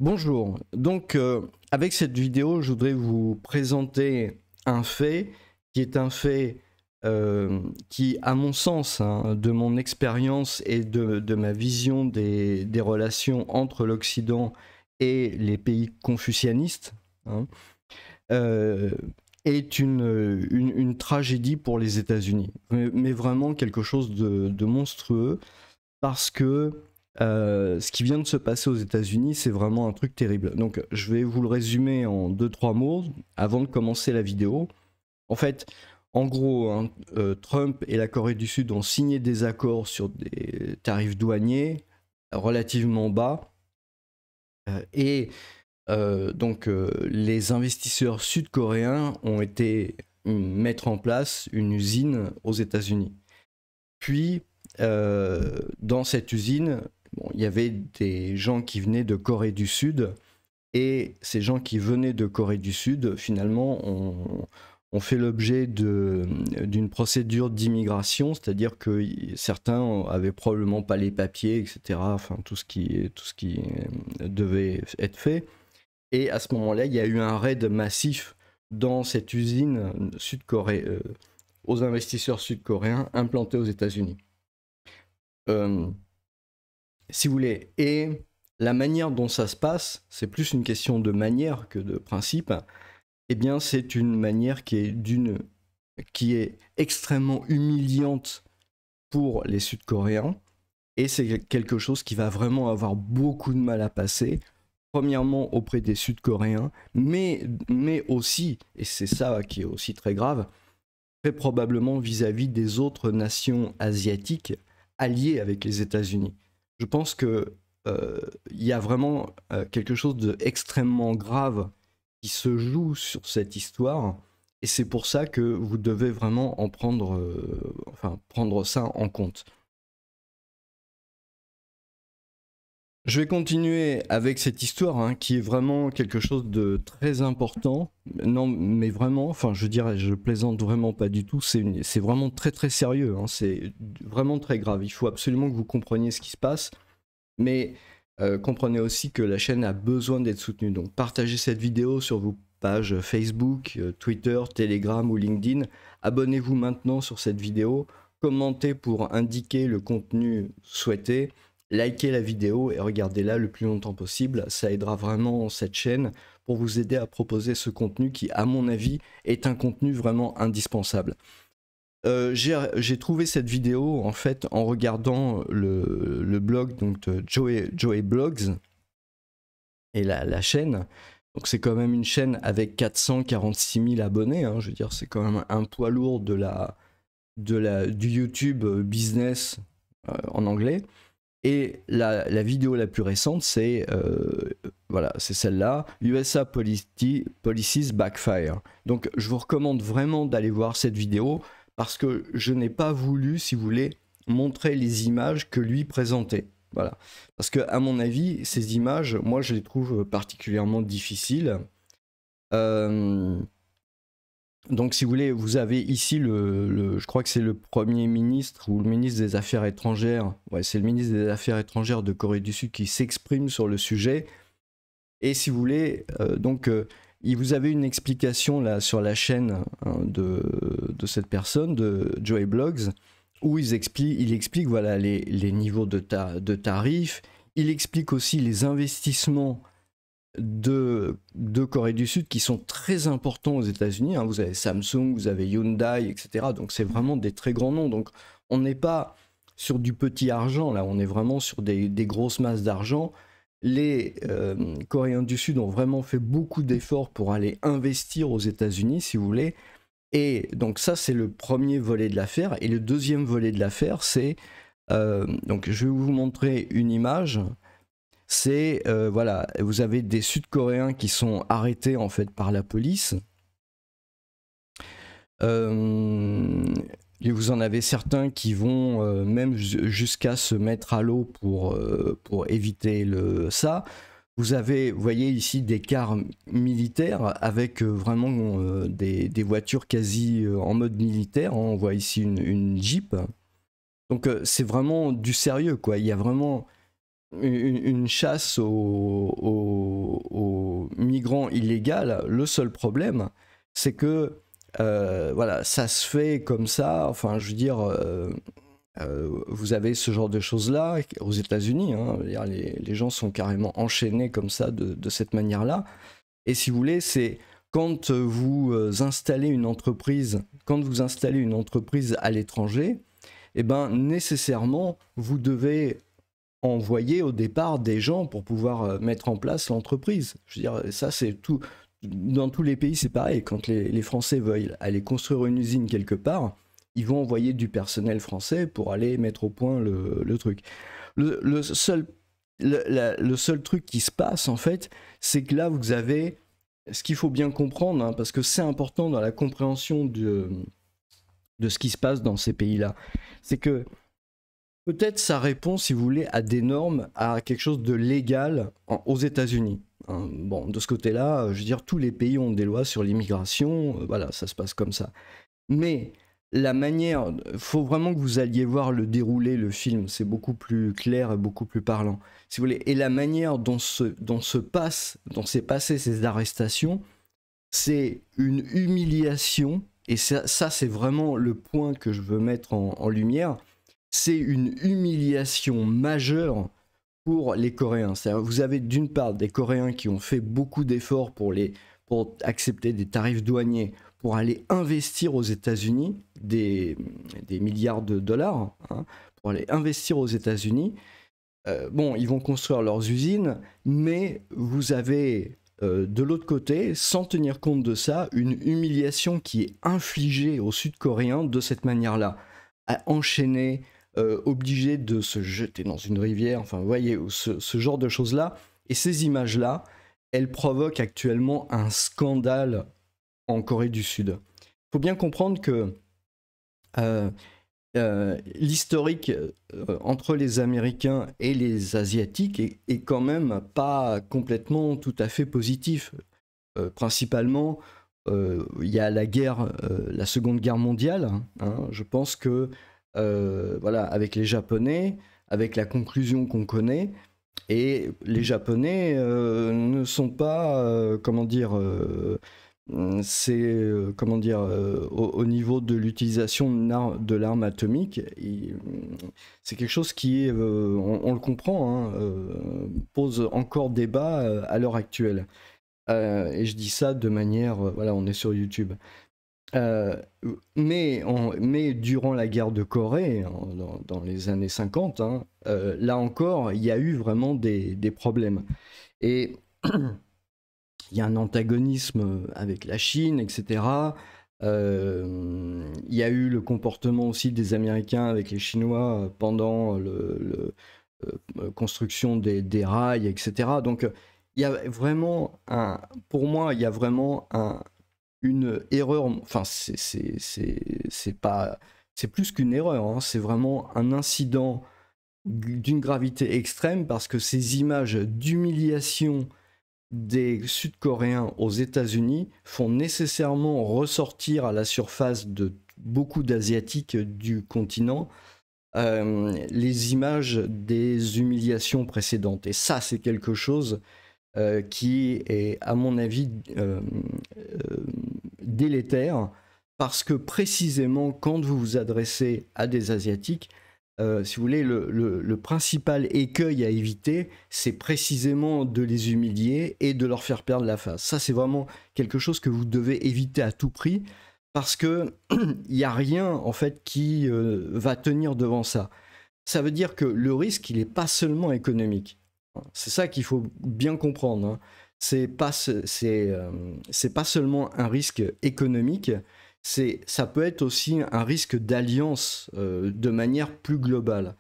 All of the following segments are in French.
Bonjour, donc avec cette vidéo, je voudrais vous présenter un fait qui est un fait qui, à mon sens, hein, de mon expérience et de ma vision des relations entre l'Occident et les pays confucianistes, hein, euh, est une tragédie pour les États-Unis, mais vraiment quelque chose de monstrueux parce que ce qui vient de se passer aux États-Unis, c'est vraiment un truc terrible. Donc, je vais vous le résumer en deux, trois mots avant de commencer la vidéo. En fait, en gros, hein, Trump et la Corée du Sud ont signé des accords sur des tarifs douaniers relativement bas. Les investisseurs sud-coréens ont été mettre en place une usine aux États-Unis. Puis, dans cette usine, bon, il y avait des gens qui venaient de Corée du Sud, et ces gens qui venaient de Corée du Sud, finalement, ont fait l'objet d'une procédure d'immigration, c'est-à-dire que certains avaient probablement pas les papiers, etc., enfin tout ce qui devait être fait. Et à ce moment-là, il y a eu un raid massif dans cette usine aux investisseurs sud-coréens implantés aux États-Unis. Si vous voulez, et la manière dont ça se passe, c'est plus une question de manière que de principe. Eh bien, c'est une manière qui est extrêmement humiliante pour les Sud-Coréens, et c'est quelque chose qui va vraiment avoir beaucoup de mal à passer. Premièrement auprès des Sud-Coréens, mais aussi, et c'est ça qui est aussi très grave, très probablement vis-à-vis des autres nations asiatiques alliées avec les États-Unis. Je pense que y a vraiment quelque chose d'extrêmement grave qui se joue sur cette histoire, et c'est pour ça que vous devez vraiment en prendre ça en compte. Je vais continuer avec cette histoire, hein, qui est vraiment quelque chose de très important. Non, mais vraiment, enfin, je dirais, je plaisante vraiment pas du tout. C'est vraiment très très sérieux, hein, c'est vraiment très grave. Il faut absolument que vous compreniez ce qui se passe, mais comprenez aussi que la chaîne a besoin d'être soutenue. Donc, partagez cette vidéo sur vos pages Facebook, Twitter, Telegram ou LinkedIn. Abonnez-vous maintenant sur cette vidéo. Commentez pour indiquer le contenu souhaité. Likez la vidéo et regardez-la le plus longtemps possible, ça aidera vraiment cette chaîne pour vous aider à proposer ce contenu qui, à mon avis, est un contenu vraiment indispensable. J'ai trouvé cette vidéo en fait en regardant le blog donc, de Joey Blogs et la chaîne. Donc c'est quand même une chaîne avec 446 000 abonnés, hein, je veux dire c'est quand même un poids lourd du YouTube business en anglais. Et la vidéo la plus récente, c'est voilà, c'est celle-là, USA Policies Backfire. Donc je vous recommande vraiment d'aller voir cette vidéo parce que je n'ai pas voulu, si vous voulez, montrer les images que lui présentait. Voilà. Parce que à mon avis, ces images, moi je les trouve particulièrement difficiles. Donc si vous voulez, vous avez ici je crois que c'est le Premier ministre ou le ministre des Affaires étrangères, ouais c'est le ministre des Affaires étrangères de Corée du Sud qui s'exprime sur le sujet. Et si vous voulez, vous avez une explication là sur la chaîne, hein, de cette personne, de Joey Blogs, où il explique voilà, les niveaux de tarifs, il explique aussi les investissements de Corée du Sud qui sont très importants aux États-Unis, hein. Vous avez Samsung, vous avez Hyundai, etc. Donc c'est vraiment des très grands noms. Donc on n'est pas sur du petit argent là, on est vraiment sur des grosses masses d'argent. Les Coréens du Sud ont vraiment fait beaucoup d'efforts pour aller investir aux États-Unis, si vous voulez. Et donc ça c'est le premier volet de l'affaire. Et le deuxième volet de l'affaire, c'est donc je vais vous montrer une image. C'est voilà, vous avez des Sud-Coréens qui sont arrêtés en fait par la police. Et vous en avez certains qui vont même jusqu'à se mettre à l'eau pour éviter ça. Vous voyez ici des cars militaires avec vraiment des voitures quasi en mode militaire. On voit ici une Jeep. Donc c'est vraiment du sérieux, quoi. Il y a vraiment une chasse aux migrants illégaux. Le seul problème, c'est que voilà, ça se fait comme ça. Enfin, je veux dire, vous avez ce genre de choses-là aux États-Unis. Hein, les gens sont carrément enchaînés comme ça, de cette manière-là. Et si vous voulez, c'est quand vous installez une entreprise, à l'étranger, eh ben nécessairement, vous devez envoyer au départ des gens pour pouvoir mettre en place l'entreprise. Je veux dire, ça c'est tout. Dans tous les pays, c'est pareil. Quand les Français veulent aller construire une usine quelque part, ils vont envoyer du personnel français pour aller mettre au point le truc. Le seul, le seul truc qui se passe, en fait, c'est que là, vous avez ce qu'il faut bien comprendre, hein, parce que c'est important dans la compréhension de ce qui se passe dans ces pays-là. C'est que peut-être ça répond, si vous voulez, à des normes, à quelque chose de légal aux États-Unis. Hein. Bon, de ce côté-là, je veux dire, tous les pays ont des lois sur l'immigration, voilà, ça se passe comme ça. Mais la manière, il faut vraiment que vous alliez voir le déroulé, le film, c'est beaucoup plus clair et beaucoup plus parlant, si vous voulez. Et la manière dont s'est passé ces arrestations, c'est une humiliation, et ça c'est vraiment le point que je veux mettre en lumière, c'est une humiliation majeure pour les Coréens. C'est-à-dire, vous avez d'une part des Coréens qui ont fait beaucoup d'efforts pour accepter des tarifs douaniers, pour aller investir aux États-Unis des milliards de dollars, hein, pour aller investir aux États-Unis. Bon, ils vont construire leurs usines, mais vous avez de l'autre côté, sans tenir compte de ça, une humiliation qui est infligée aux Sud-Coréens de cette manière-là, à enchaîner, obligés de se jeter dans une rivière, enfin vous voyez, ce genre de choses-là. Et ces images-là, elles provoquent actuellement un scandale en Corée du Sud. Il faut bien comprendre que l'historique entre les Américains et les Asiatiques est quand même pas complètement tout à fait positif. Principalement, il y a la guerre, la Seconde Guerre mondiale. Hein, je pense que voilà, avec les Japonais, avec la conclusion qu'on connaît, et les Japonais ne sont pas, comment dire, c'est comment dire, au niveau de l'utilisation de l'arme atomique, c'est quelque chose qui, on le comprend, hein, pose encore débat à l'heure actuelle. Et je dis ça de manière, voilà, on est sur YouTube. Mais durant la guerre de Corée, dans les années 50, hein, là encore, il y a eu vraiment des problèmes. Et il y a un antagonisme avec la Chine, etc. Il y a eu le comportement aussi des Américains avec les Chinois pendant la construction des rails, etc. Donc, il y a vraiment pour moi, il y a vraiment une erreur. Enfin, c'est pas, c'est plus qu'une erreur. Hein, c'est vraiment un incident d'une gravité extrême parce que ces images d'humiliation des Sud-Coréens aux États-Unis font nécessairement ressortir à la surface de beaucoup d'Asiatiques du continent les images des humiliations précédentes. Et ça, c'est quelque chose qui est, à mon avis, délétère, parce que précisément, quand vous vous adressez à des Asiatiques, si vous voulez, le principal écueil à éviter, c'est précisément de les humilier et de leur faire perdre la face. Ça, c'est vraiment quelque chose que vous devez éviter à tout prix, parce que il n'y a rien, en fait, qui va tenir devant ça. Ça veut dire que le risque, il n'est pas seulement économique. C'est ça qu'il faut bien comprendre. Hein. C'est pas seulement un risque économique, ça peut être aussi un risque d'alliance de manière plus globale.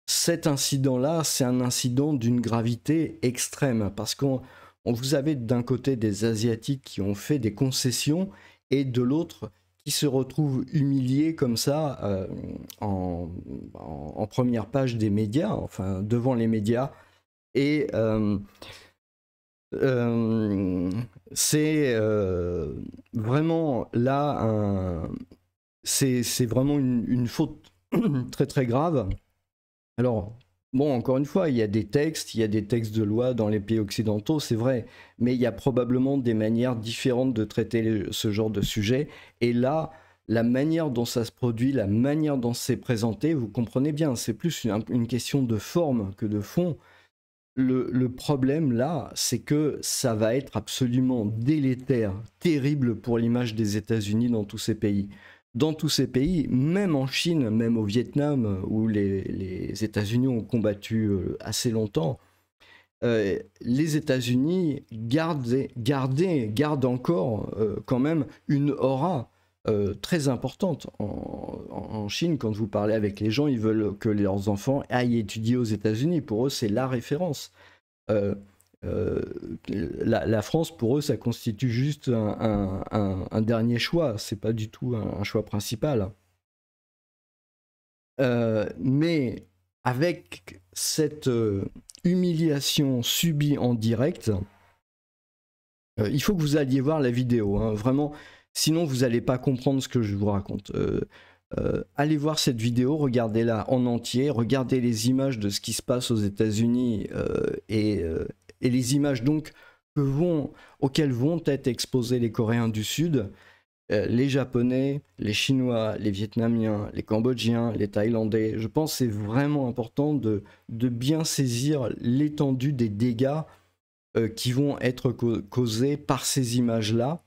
Cet incident-là, c'est un incident d'une gravité extrême, parce qu'on vous avez d'un côté des Asiatiques qui ont fait des concessions, et de l'autre qui se retrouvent humiliés comme ça en première page des médias, enfin devant les médias. Et c'est vraiment là, c'est vraiment une faute très très grave. Alors, Bon, encore une fois, il y a des textes, il y a des textes de loi dans les pays occidentaux, c'est vrai, mais il y a probablement des manières différentes de traiter ce genre de sujet. Et là, la manière dont ça se produit, la manière dont c'est présenté, vous comprenez bien, c'est plus une question de forme que de fond. Le problème là, c'est que ça va être absolument délétère, terrible pour l'image des États-Unis dans tous ces pays. Dans tous ces pays, même en Chine, même au Vietnam, où les États-Unis ont combattu assez longtemps, les États-Unis gardent encore quand même une aura très importante. En Chine, quand vous parlez avec les gens, ils veulent que leurs enfants aillent étudier aux États-Unis. Pour eux, c'est la référence. Euh, euh, la France, pour eux, ça constitue juste un dernier choix. C'est pas du tout un choix principal. Mais avec cette humiliation subie en direct, il faut que vous alliez voir la vidéo, hein, vraiment, sinon vous n'allez pas comprendre ce que je vous raconte. Allez voir cette vidéo, regardez-la en entier, regardez les images de ce qui se passe aux États-Unis et les images donc auxquelles vont être exposés les Coréens du Sud, les Japonais, les Chinois, les Vietnamiens, les Cambodgiens, les Thaïlandais. Je pense que c'est vraiment important de bien saisir l'étendue des dégâts qui vont être causés par ces images-là.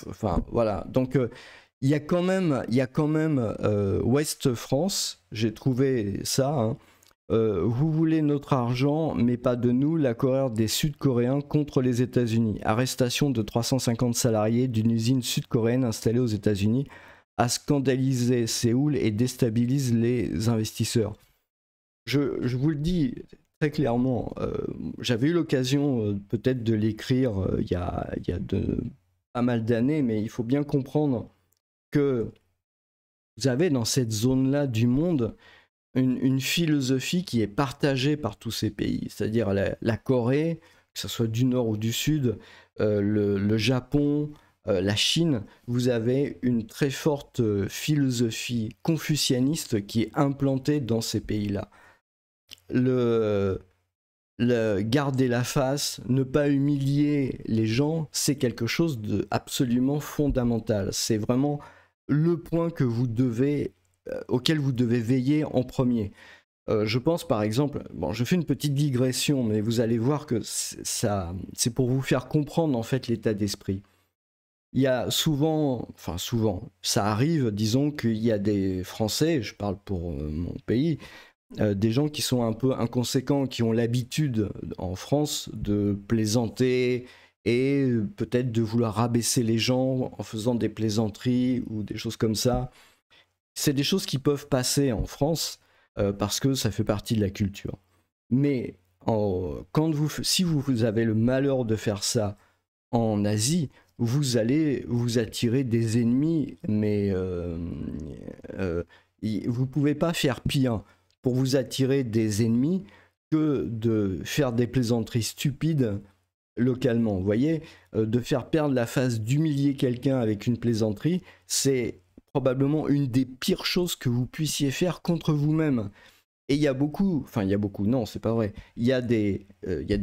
Enfin, voilà. Donc, il y a quand même Ouest France, j'ai trouvé ça, hein. Vous voulez notre argent, mais pas de nous, la colère des Sud-Coréens contre les États-Unis. Arrestation de 350 salariés d'une usine sud-coréenne installée aux États-Unis a scandalisé Séoul et déstabilise les investisseurs. Je vous le dis très clairement, j'avais eu l'occasion peut-être de l'écrire il y a pas mal d'années, mais il faut bien comprendre que vous avez dans cette zone-là du monde une philosophie qui est partagée par tous ces pays, c'est-à-dire la Corée, que ce soit du nord ou du sud, le Japon, la Chine, vous avez une très forte philosophie confucianiste qui est implantée dans ces pays-là. Garder la face, ne pas humilier les gens, c'est quelque chose d'absolument fondamental. C'est vraiment le point que auquel vous devez veiller en premier. Je pense par exemple, bon, je fais une petite digression, mais vous allez voir que c'est pour vous faire comprendre en fait l'état d'esprit. Il y a souvent, ça arrive, disons qu'il y a des Français, je parle pour mon pays, des gens qui sont un peu inconséquents, qui ont l'habitude en France de plaisanter et peut-être de vouloir rabaisser les gens en faisant des plaisanteries ou des choses comme ça. C'est des choses qui peuvent passer en France parce que ça fait partie de la culture. Mais si vous avez le malheur de faire ça en Asie, vous allez vous attirer des ennemis, mais vous ne pouvez pas faire pire pour vous attirer des ennemis que de faire des plaisanteries stupides localement. Vous voyez, de faire perdre la face, d'humilier quelqu'un avec une plaisanterie, c'est probablement une des pires choses que vous puissiez faire contre vous-même. Et il y a beaucoup, non, c'est pas vrai, il y a des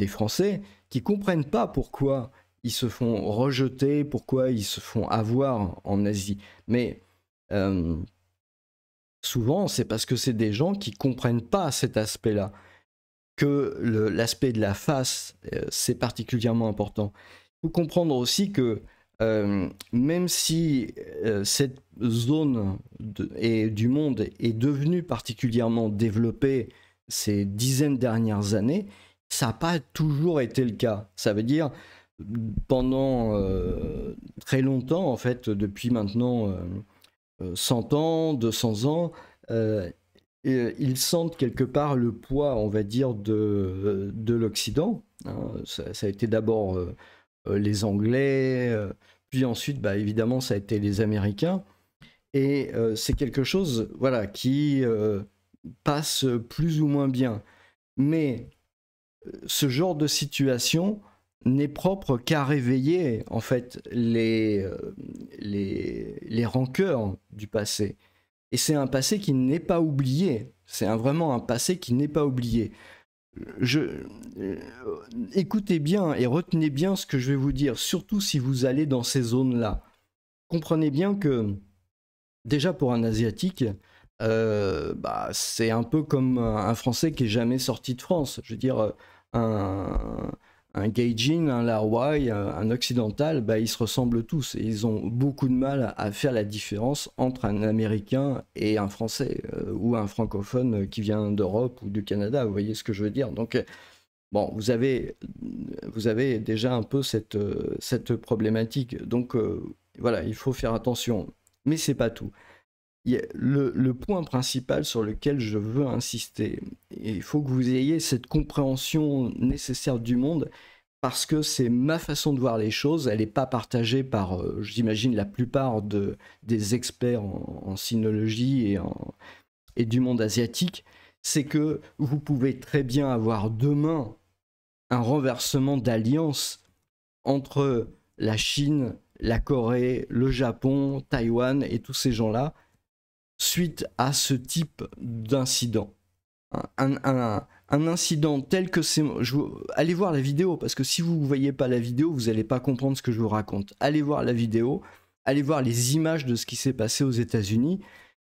Français qui comprennent pas pourquoi ils se font rejeter, pourquoi ils se font avoir en Asie. Mais souvent, c'est parce que c'est des gens qui comprennent pas cet aspect-là, que l'aspect de la face, c'est particulièrement important. Il faut comprendre aussi que même si cette zone du monde est devenue particulièrement développée ces dizaines dernières années, ça n'a pas toujours été le cas. Ça veut dire pendant très longtemps, en fait, depuis maintenant 100 ans, 200 ans, ils sentent quelque part le poids, on va dire, de l'Occident. Hein. Ça a été d'abord les Anglais, puis ensuite, bah, évidemment, ça a été les Américains. Et c'est quelque chose voilà, qui passe plus ou moins bien. Mais ce genre de situation n'est propre qu'à réveiller en fait les rancœurs du passé. Et c'est un passé qui n'est pas oublié. C'est vraiment un passé qui n'est pas oublié. Écoutez bien et retenez bien ce que je vais vous dire, surtout si vous allez dans ces zones-là. Comprenez bien que, déjà pour un Asiatique, c'est un peu comme un Français qui est jamais sorti de France. Je veux dire, un Gaijin, un Larwai, un Occidental, ils se ressemblent tous. Et ils ont beaucoup de mal à faire la différence entre un Américain et un Français, ou un francophone qui vient d'Europe ou du Canada. Vous voyez ce que je veux dire? Donc, bon, vous avez déjà un peu cette problématique. Donc, voilà, il faut faire attention. Mais c'est pas tout. Le point principal sur lequel je veux insister, il faut que vous ayez cette compréhension nécessaire du monde, parce que c'est ma façon de voir les choses, elle n'est pas partagée par, j'imagine, la plupart des experts en sinologie et du monde asiatique. C'est que vous pouvez très bien avoir demain un renversement d'alliance entre la Chine, la Corée, le Japon, Taïwan et tous ces gens-là, suite à ce type d'incident. Un incident tel que c'est... Allez voir la vidéo, parce que si vous ne voyez pas la vidéo, vous n'allez pas comprendre ce que je vous raconte. Allez voir la vidéo, allez voir les images de ce qui s'est passé aux États-Unis.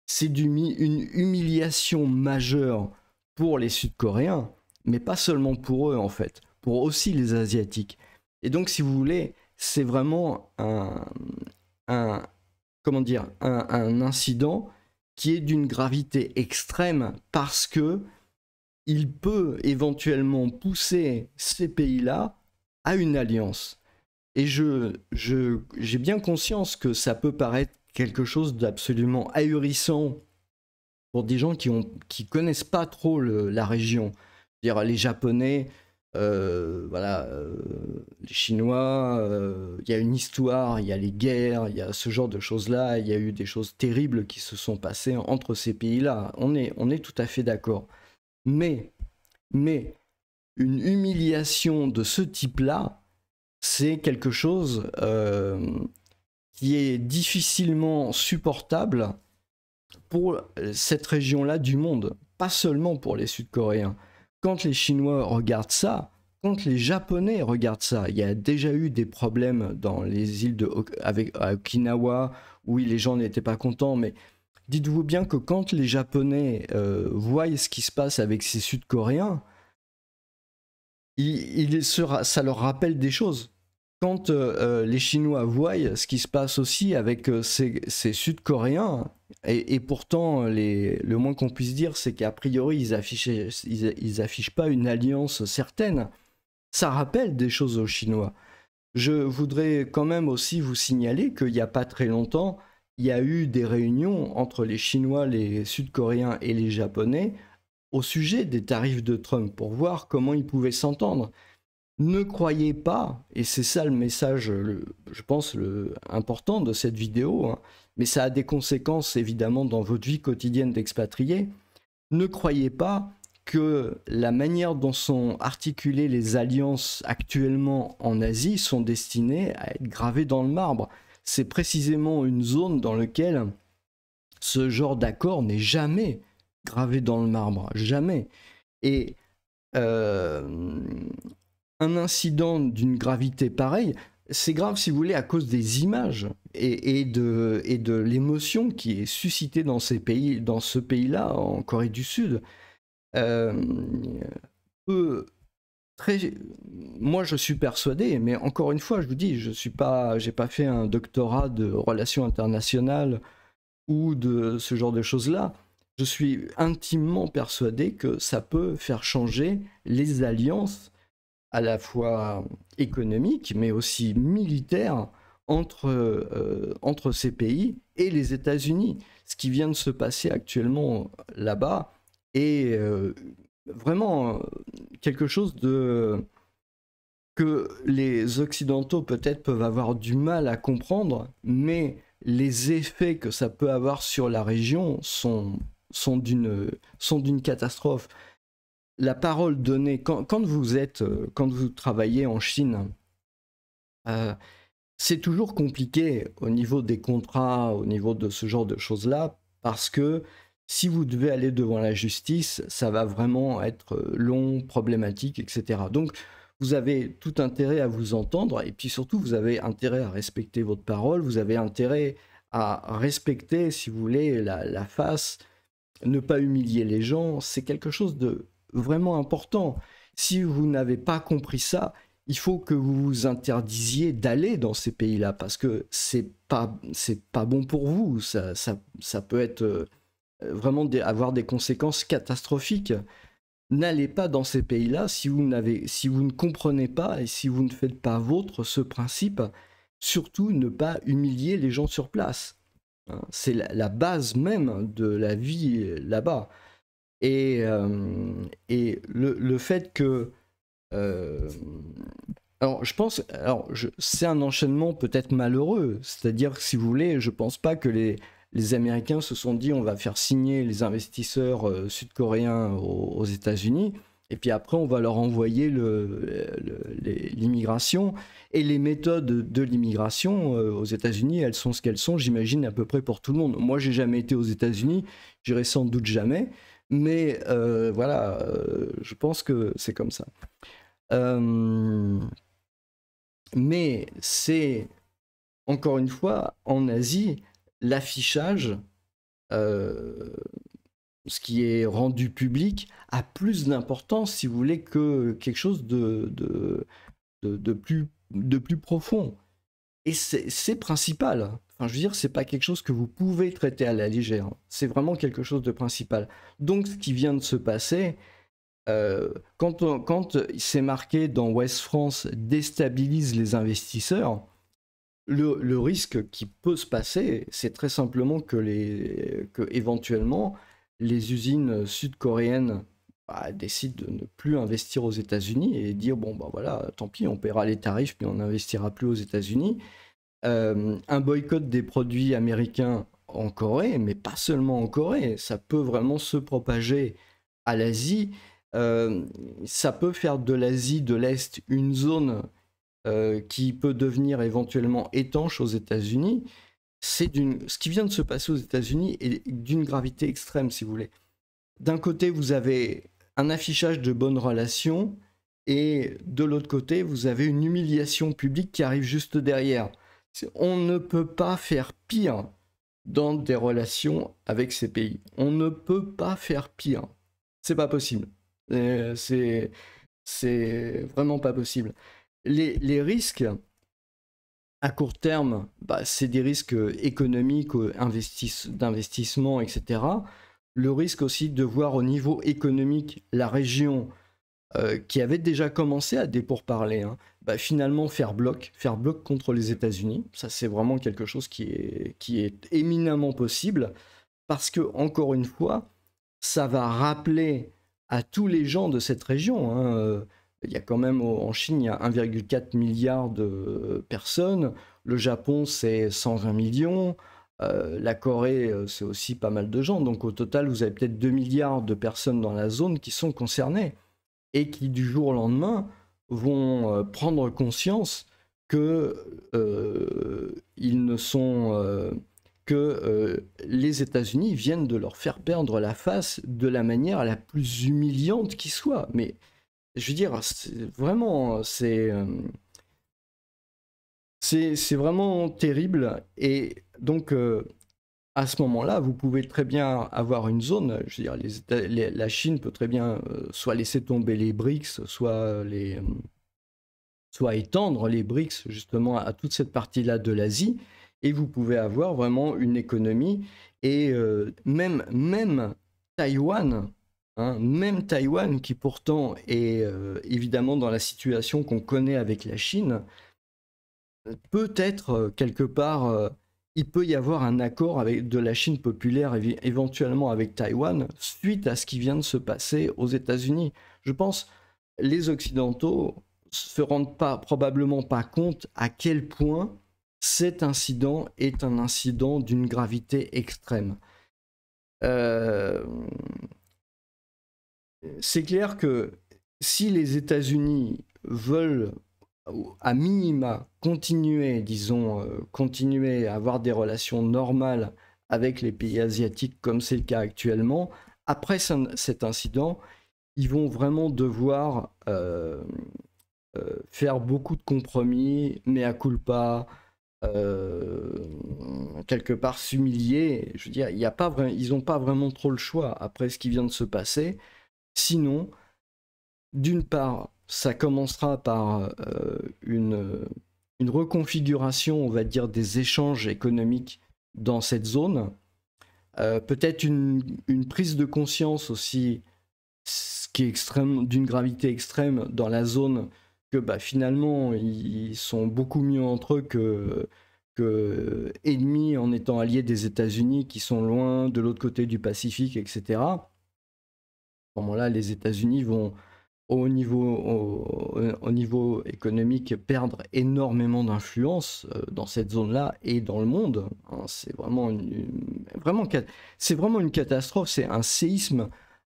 C'est une humiliation majeure pour les Sud-Coréens, mais pas seulement pour eux en fait, pour aussi les Asiatiques. Et donc si vous voulez, c'est vraiment un incident qui est d'une gravité extrême, parce que il peut éventuellement pousser ces pays-là à une alliance. Et j'ai bien conscience que ça peut paraître quelque chose d'absolument ahurissant pour des gens qui connaissent pas trop la région. C'est-à-dire les Japonais, les Chinois, il y a une histoire, il y a les guerres, il y a ce genre de choses-là, il y a eu des choses terribles qui se sont passées entre ces pays-là. On est tout à fait d'accord. Mais une humiliation de ce type-là, c'est quelque chose qui est difficilement supportable pour cette région-là du monde, pas seulement pour les Sud-Coréens. Quand les Chinois regardent ça, quand les Japonais regardent ça, il y a déjà eu des problèmes dans les îles à Okinawa, où les gens n'étaient pas contents, mais dites-vous bien que quand les Japonais voient ce qui se passe avec ces Sud-Coréens, ça leur rappelle des choses. Quand les Chinois voient ce qui se passe aussi avec ces Sud-Coréens, et pourtant, le moins qu'on puisse dire, c'est qu'a priori, ils affichent pas une alliance certaine. Ça rappelle des choses aux Chinois. Je voudrais quand même aussi vous signaler qu'il n'y a pas très longtemps, il y a eu des réunions entre les Chinois, les Sud-Coréens et les Japonais au sujet des tarifs de Trump, pour voir comment ils pouvaient s'entendre. Ne croyez pas, et c'est ça le message, je pense, important de cette vidéo, hein, mais ça a des conséquences évidemment dans votre vie quotidienne d'expatrié. Ne croyez pas que la manière dont sont articulées les alliances actuellement en Asie sont destinées à être gravées dans le marbre. C'est précisément une zone dans laquelle ce genre d'accord n'est jamais gravé dans le marbre, jamais. Et un incident d'une gravité pareille, c'est grave, si vous voulez, à cause des images et de l'émotion qui est suscitée dans ce pays-là, en Corée du Sud. Moi, je suis persuadé, mais encore une fois, je vous dis, j'ai pas fait un doctorat de relations internationales ou de ce genre de choses-là. Je suis intimement persuadé que ça peut faire changer les alliances, à la fois économiques, mais aussi militaires, entre ces pays et les États-Unis. Ce qui vient de se passer actuellement là-bas est vraiment quelque chose que les Occidentaux peut-être peuvent avoir du mal à comprendre, mais les effets que ça peut avoir sur la région sont d'une catastrophe. La parole donnée, quand vous travaillez en Chine, c'est toujours compliqué au niveau des contrats, au niveau de ce genre de choses-là, parce que si vous devez aller devant la justice, ça va vraiment être long, problématique, etc. Donc, vous avez tout intérêt à vous entendre, et puis surtout, vous avez intérêt à respecter votre parole, vous avez intérêt à respecter, si vous voulez, la face, ne pas humilier les gens, c'est quelque chose de vraiment important. Si vous n'avez pas compris ça, il faut que vous vous interdisiez d'aller dans ces pays-là, parce que c'est pas bon pour vous, ça peut être vraiment avoir des conséquences catastrophiques. N'allez pas dans ces pays-là si vous ne comprenez pas et si vous ne faites pas vôtre ce principe. Surtout ne pas humilier les gens sur place. C'est la base même de la vie là-bas. Et le fait que... alors, je pense... c'est un enchaînement peut-être malheureux. C'est-à-dire, si vous voulez, je pense pas que les Américains se sont dit on va faire signer les investisseurs sud-coréens aux États-Unis, et puis après on va leur envoyer l'immigration. Et les méthodes de l'immigration aux États-Unis, elles sont ce qu'elles sont, j'imagine, à peu près pour tout le monde. Moi, j'ai jamais été aux États-Unis, j'irai sans doute jamais, mais voilà, je pense que c'est comme ça. Mais c'est, encore une fois, en Asie, l'affichage, ce qui est rendu public, a plus d'importance, si vous voulez, que quelque chose de plus profond. Et c'est principal. Enfin, je veux dire, c'est pas quelque chose que vous pouvez traiter à la légère. C'est vraiment quelque chose de principal. Donc, ce qui vient de se passer, quand c'est marqué dans Ouest France déstabilise les investisseurs, le risque qui peut se passer, c'est très simplement que éventuellement les usines sud-coréennes décident de ne plus investir aux États-Unis et dire bon bah voilà, tant pis, on paiera les tarifs mais on n'investira plus aux États-Unis. Un boycott des produits américains en Corée, mais pas seulement en Corée, ça peut vraiment se propager à l'Asie. Ça peut faire de l'Asie de l'Est une zone qui peut devenir éventuellement étanche aux États-Unis. Ce qui vient de se passer aux États-Unis est d'une gravité extrême, si vous voulez. D'un côté, vous avez un affichage de bonnes relations, et de l'autre côté, vous avez une humiliation publique qui arrive juste derrière. On ne peut pas faire pire dans des relations avec ces pays. On ne peut pas faire pire. C'est pas possible. C'est vraiment pas possible. Les risques à court terme, c'est des risques économiques, d'investissement, etc. Le risque aussi de voir au niveau économique la région qui avait déjà commencé à des pourparlers, finalement faire bloc contre les États-Unis. Ça, c'est vraiment quelque chose qui est éminemment possible, parce que, encore une fois, ça va rappeler à tous les gens de cette région. Il y a quand même, en Chine, il y a 1,4 milliard de personnes. Le Japon, c'est 120 millions. La Corée, c'est aussi pas mal de gens. Donc, au total, vous avez peut-être 2 milliards de personnes dans la zone qui sont concernées et qui, du jour au lendemain, vont prendre conscience que ils ne sont... que les États-Unis viennent de leur faire perdre la face de la manière la plus humiliante qui soit. Mais je veux dire, vraiment, c'est vraiment terrible. Et donc, à ce moment-là, vous pouvez très bien avoir une zone. Je veux dire, la Chine peut très bien soit laisser tomber les BRICS, soit étendre les BRICS justement à toute cette partie-là de l'Asie. Et vous pouvez avoir vraiment une économie. Et même Taïwan, même Taïwan, qui pourtant est évidemment dans la situation qu'on connaît avec la Chine, peut-être quelque part, il peut y avoir un accord de la Chine populaire, éventuellement avec Taïwan, suite à ce qui vient de se passer aux États-Unis. Je pense les Occidentaux se rendent probablement pas compte à quel point cet incident est un incident d'une gravité extrême. C'est clair que si les États-Unis veulent, à minima, continuer à avoir des relations normales avec les pays asiatiques, comme c'est le cas actuellement, après cet incident, ils vont vraiment devoir faire beaucoup de compromis, mea culpa, quelque part s'humilier. Je veux dire, ils n'ont pas vraiment trop le choix après ce qui vient de se passer. Sinon, d'une part, ça commencera par une reconfiguration, on va dire, des échanges économiques dans cette zone. Peut-être une prise de conscience aussi, ce qui est d'une gravité extrême dans la zone, que bah, finalement, ils sont beaucoup mieux entre eux que ennemis en étant alliés des États-Unis qui sont loin de l'autre côté du Pacifique, etc. À ce moment-là, les États-Unis vont, au niveau économique, perdre énormément d'influence dans cette zone-là et dans le monde. Hein, c'est vraiment c'est vraiment une catastrophe, c'est un séisme.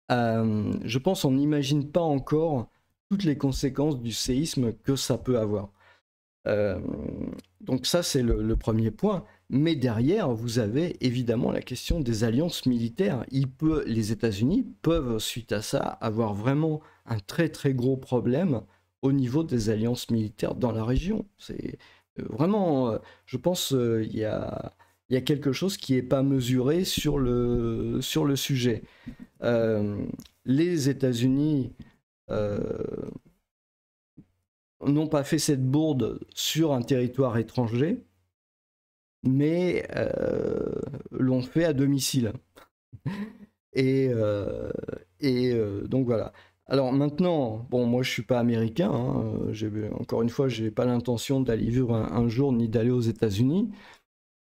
Je pense on n'imagine pas encore toutes les conséquences du séisme que ça peut avoir. Donc ça, c'est le premier point. Mais derrière, vous avez évidemment la question des alliances militaires. Les États-Unis peuvent, suite à ça, avoir vraiment un très très gros problème au niveau des alliances militaires dans la région. C'est vraiment, je pense, il y a quelque chose qui n'est pas mesuré sur le sujet. Les États-Unis n'ont pas fait cette bourde sur un territoire étranger, mais l'ont fait à domicile. Et donc voilà. Alors maintenant, bon, moi je suis pas américain, hein, encore une fois, j'ai pas l'intention d'aller vivre un jour ni d'aller aux États-Unis.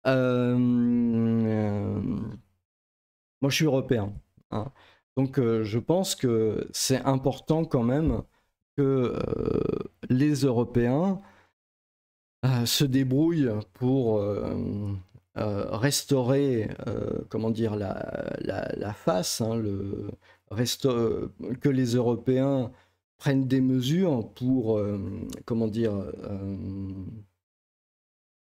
Moi je suis européen, hein. Donc je pense que c'est important quand même que les Européens se débrouillent pour restaurer, comment dire, la face, hein, que les Européens prennent des mesures pour, comment dire,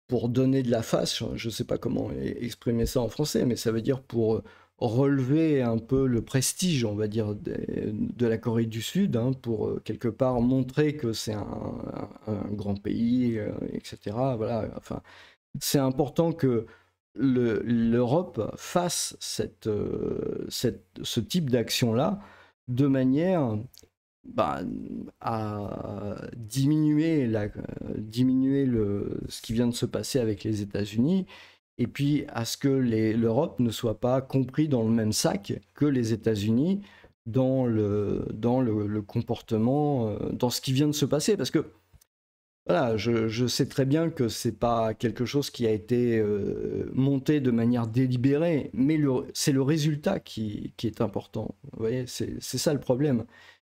pour donner de la face. Je ne sais pas comment exprimer ça en français, mais ça veut dire pour relever un peu le prestige, on va dire, de la Corée du Sud, hein, pour quelque part montrer que c'est un grand pays, etc. Voilà, enfin, c'est important que l'Europe fasse ce type d'action-là de manière à diminuer, ce qui vient de se passer avec les États-Unis, et puis à ce que l'Europe ne soit pas compris dans le même sac que les États-Unis dans le comportement, dans ce qui vient de se passer. Parce que voilà, je sais très bien que c'est pas quelque chose qui a été monté de manière délibérée, mais c'est le résultat qui est important. Vous voyez, c'est ça le problème.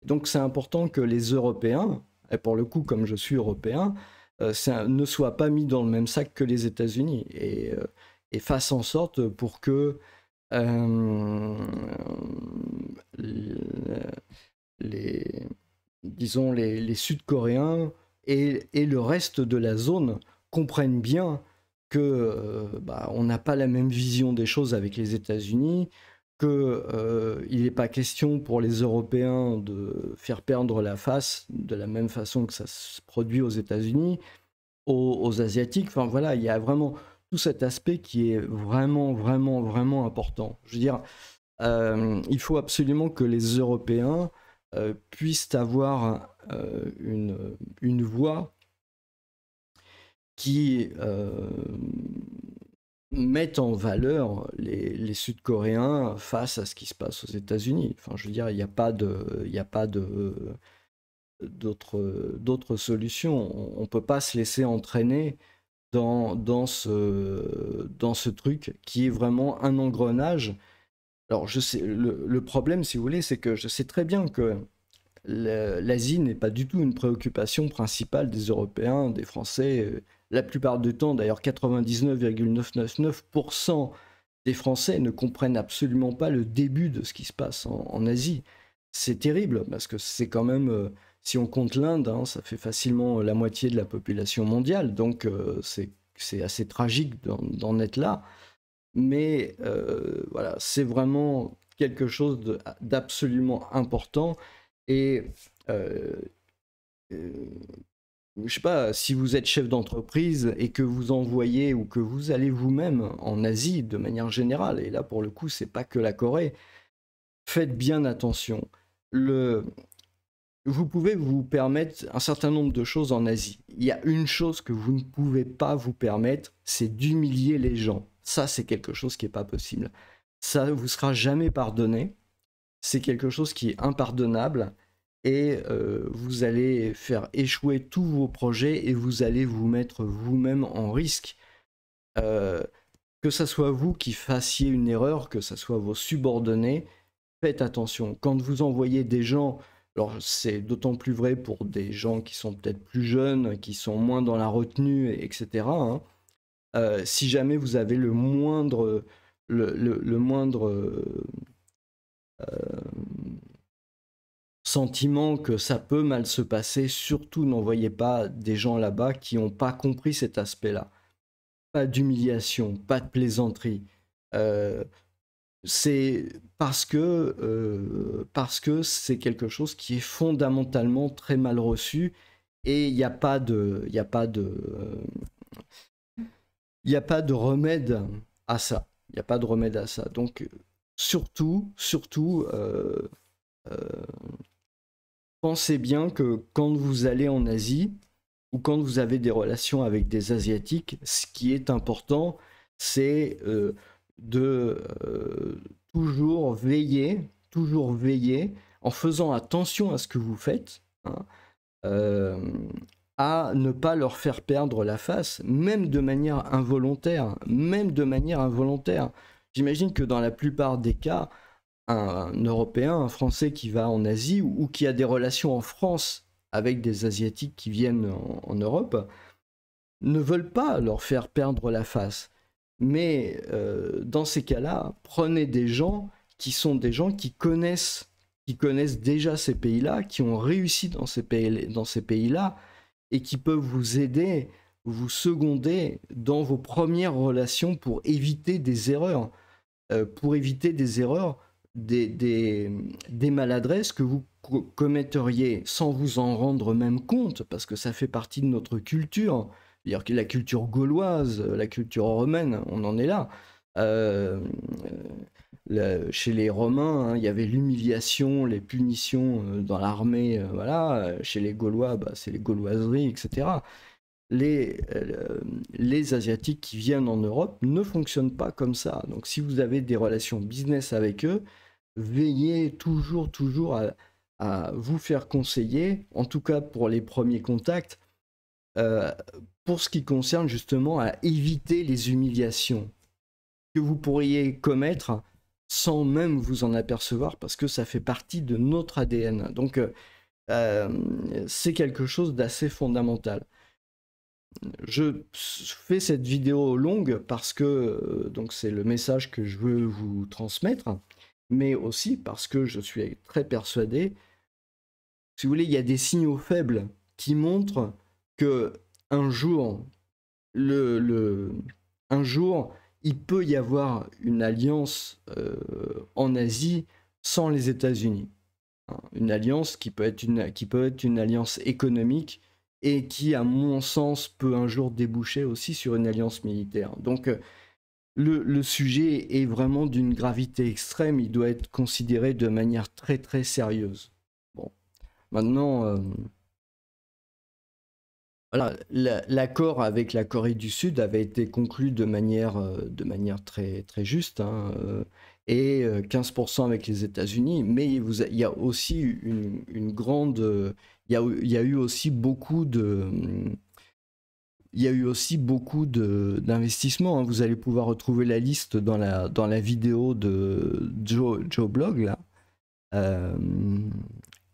Donc c'est important que les Européens, et pour le coup comme je suis européen, ne soient pas mis dans le même sac que les États-Unis et fassent en sorte pour que disons les Sud-Coréens et le reste de la zone comprennent bien que on n'a pas la même vision des choses avec les États-Unis, qu'il n'est pas question pour les Européens de faire perdre la face de la même façon que ça se produit aux États-Unis, aux Asiatiques. Enfin voilà, il y a vraiment tout cet aspect qui est vraiment, vraiment, vraiment important. Je veux dire, il faut absolument que les Européens puissent avoir une voix qui mettent en valeur les Sud-Coréens face à ce qui se passe aux États-Unis. Enfin, je veux dire, il n'y a pas d'autres solutions. On ne peut pas se laisser entraîner dans ce truc qui est vraiment un engrenage. Alors, je sais, le problème, si vous voulez, c'est que je sais très bien que l'Asie n'est pas du tout une préoccupation principale des Européens, des Français. La plupart du temps, d'ailleurs 99,999% des Français ne comprennent absolument pas le début de ce qui se passe en Asie. C'est terrible, parce que c'est quand même, si on compte l'Inde, hein, ça fait facilement la moitié de la population mondiale, donc c'est assez tragique d'en être là. mais voilà, c'est vraiment quelque chose d'absolument important. Et je sais pas, si vous êtes chef d'entreprise et que vous envoyez ou que vous allez vous-même en Asie de manière générale, et là pour le coup c'est pas que la Corée, faites bien attention. Vous pouvez vous permettre un certain nombre de choses en Asie. Il y a une chose que vous ne pouvez pas vous permettre, c'est d'humilier les gens. Ça, c'est quelque chose qui n'est pas possible. Ça ne vous sera jamais pardonné. C'est quelque chose qui est impardonnable. Et vous allez faire échouer tous vos projets et vous allez vous mettre vous-même en risque. Que ce soit vous qui fassiez une erreur, que ce soit vos subordonnés, faites attention. Quand vous envoyez des gens, alors c'est d'autant plus vrai pour des gens qui sont peut-être plus jeunes, qui sont moins dans la retenue, etc. Hein. Si jamais vous avez le moindre sentiment que ça peut mal se passer, surtout n'envoyez pas des gens là-bas qui n'ont pas compris cet aspect-là. Pas d'humiliation, pas de plaisanterie. C'est parce que c'est quelque chose qui est fondamentalement très mal reçu et il n'y a pas de remède à ça. Il n'y a pas de remède à ça. Donc surtout pensez bien que quand vous allez en Asie ou quand vous avez des relations avec des Asiatiques, ce qui est important, c'est de toujours veiller, en faisant attention à ce que vous faites, hein, à ne pas leur faire perdre la face, même de manière involontaire. J'imagine que dans la plupart des cas, un Européen, un Français qui va en Asie ou qui a des relations en France avec des Asiatiques qui viennent en Europe, ne veulent pas leur faire perdre la face. Mais dans ces cas-là, prenez des gens qui sont des gens qui connaissent déjà ces pays-là, qui ont réussi dans ces pays-là, et qui peuvent vous aider, vous seconder dans vos premières relations pour éviter des erreurs. Des maladresses que vous commetteriez sans vous en rendre même compte, parce que ça fait partie de notre culture. C'est-à-dire que la culture gauloise, la culture romaine, on en est là. Chez les Romains, hein, il y avait l'humiliation, les punitions dans l'armée, voilà. Chez les Gaulois, bah, c'est les gauloiseries, etc. Les Asiatiques qui viennent en Europe ne fonctionnent pas comme ça. Donc si vous avez des relations business avec eux, veillez toujours à vous faire conseiller, en tout cas pour les premiers contacts, pour ce qui concerne justement à éviter les humiliations que vous pourriez commettre sans même vous en apercevoir, parce que ça fait partie de notre ADN. Donc c'est quelque chose d'assez fondamental. Je fais cette vidéo longue parce que donc c'est le message que je veux vous transmettre, mais aussi parce que je suis très persuadé, si vous voulez, il y a des signaux faibles qui montrent que un jour, un jour, il peut y avoir une alliance en Asie sans les États-Unis. Une alliance qui peut être une alliance économique et qui, à mon sens, peut un jour déboucher aussi sur une alliance militaire. Donc, le sujet est vraiment d'une gravité extrême, il doit être considéré de manière très très sérieuse. Bon, maintenant, voilà, l'accord avec la Corée du Sud avait été conclu de manière très très juste, hein, et 15% avec les États-Unis, mais il y a aussi une grande, il y a eu aussi beaucoup d'investissements, hein. Vous allez pouvoir retrouver la liste dans la vidéo de Joe Blog là.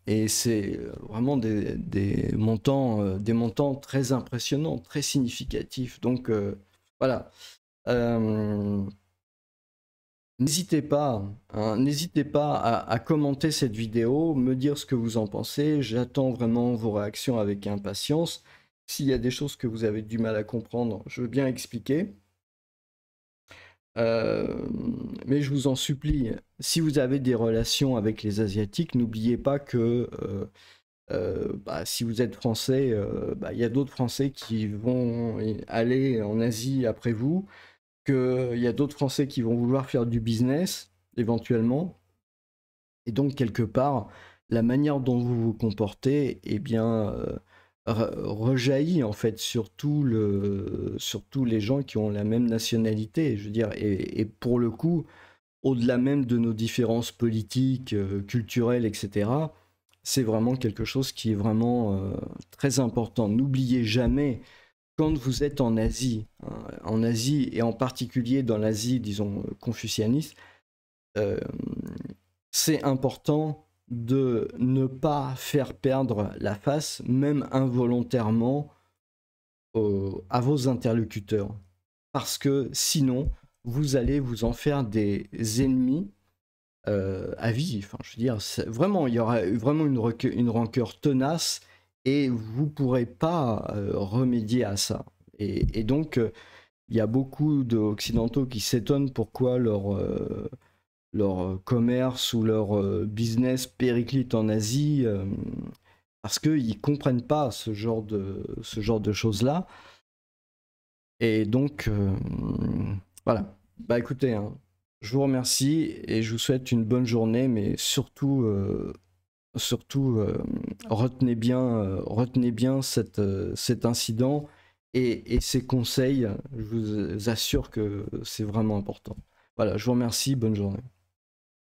Et c'est vraiment des montants très impressionnants, très significatifs. Donc voilà. N'hésitez pas, hein, n'hésitez pas à commenter cette vidéo, me dire ce que vous en pensez. J'attends vraiment vos réactions avec impatience. S'il y a des choses que vous avez du mal à comprendre, je veux bien expliquer. Euh, mais je vous en supplie, si vous avez des relations avec les Asiatiques, n'oubliez pas que si vous êtes français, il y a d'autres Français qui vont aller en Asie après vous, qu'il y a d'autres Français qui vont vouloir faire du business, éventuellement. Et donc, quelque part, la manière dont vous vous comportez, eh bien, rejaillit en fait sur tous les gens qui ont la même nationalité. Je veux dire, et pour le coup, au-delà même de nos différences politiques, culturelles, etc., c'est vraiment quelque chose qui est vraiment très important. N'oubliez jamais, quand vous êtes en Asie, hein, en Asie et en particulier dans l'Asie, disons, confucianiste, euh, c'est important de ne pas faire perdre la face, même involontairement, à vos interlocuteurs. Parce que sinon, vous allez vous en faire des ennemis à vie. Enfin, je veux dire, vraiment, il y aura vraiment une rancœur tenace et vous pourrez pas remédier à ça. Et donc, il y a beaucoup d'Occidentaux qui s'étonnent pourquoi leur commerce ou leur business périclite en Asie, parce qu'ils comprennent pas ce genre de choses-là. Et donc, voilà. Bah écoutez, hein, je vous remercie et je vous souhaite une bonne journée, mais surtout, retenez bien cet incident et ces conseils. Je vous assure que c'est vraiment important. Voilà, je vous remercie, bonne journée.